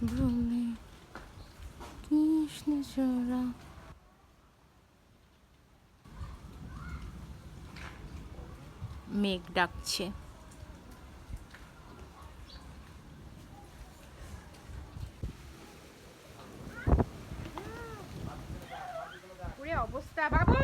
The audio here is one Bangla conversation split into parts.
ভ্রমে কৃষ্ণ চূড়া। মেঘ ডাকছে। পুরো অবস্থা বাবু।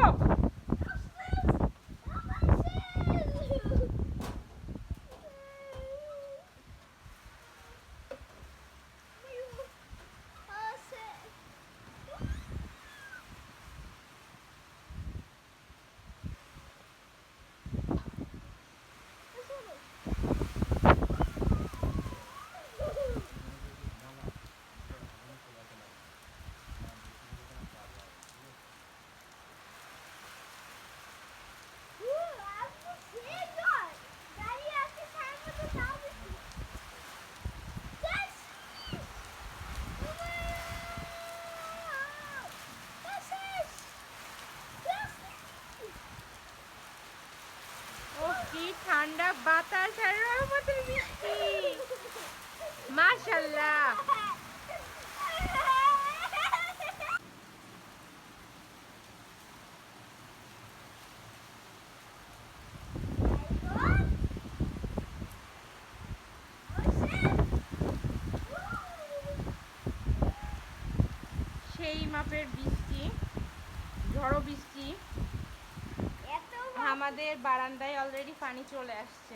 কি ঠান্ডা বাতাস আর রহমতের বৃষ্টি, মাশাআল্লাহ। সেই মাপের বৃষ্টি, ঝড়ো বৃষ্টি। আমাদের বারান্দায় অলরেডি পানি চলে আসছে।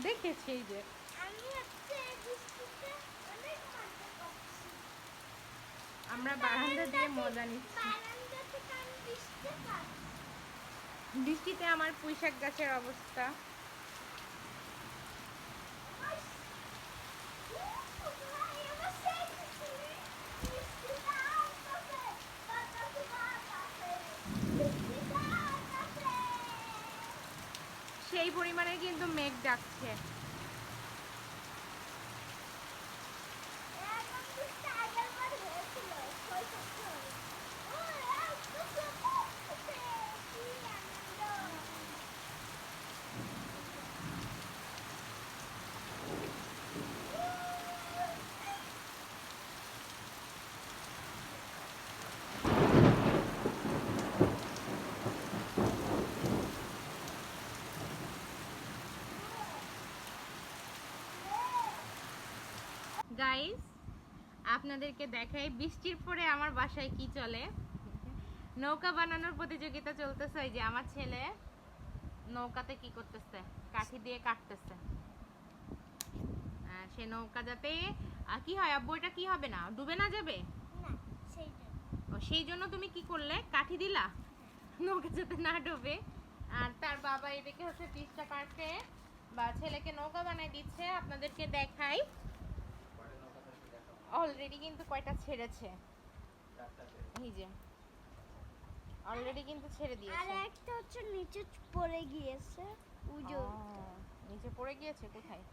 দেখেছি এই যে আমরা বারান্দা দিয়ে মজা নিচ্ছি। বৃষ্টিতে আমার পুঁইশাক গাছের অবস্থা। সেই পরিমাণে কিন্তু মেঘ ডাকছে। গাইস, আপনাদেরকে দেখাই বৃষ্টির পরে আমার বাসায় কি চলে। নৌকা বানানোর প্রতিযোগিতা চলতেছে। ওই যে আমার ছেলে নৌকাতে কি করতেছে, কাঠি দিয়ে কাটতেছে। সে নৌকা যাতে কি হয় আব্বু, এটা কি হবে না, ডুবে না যাবে না, সেই জন্য তুমি কি করলে, কাঠি দিলা নৌকা যাতে না ডুবে। আর তার বাবা এদিকে হচ্ছে পিচটা পার্কে বা ছেলেকে নৌকা বানাই দিচ্ছে। আপনাদেরকে দেখাই, অলরেডি কিন্তু কয়টা ছেড়েছে, এই যে অলরেডি কিন্তু ছেড়ে দিয়েছে। আর একটা হচ্ছে নিচে পড়ে গিয়েছে। ওই যে নিচে পড়ে গিয়েছে কোথায়,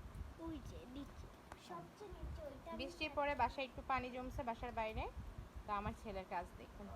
ওই যে নিচে, সবচেয়ে নিচে ওইটা। বৃষ্টির পরে বাসায় একটু পানি জমছে বাসার বাইরে, তো আমার ছেলের কাজ দেখুন।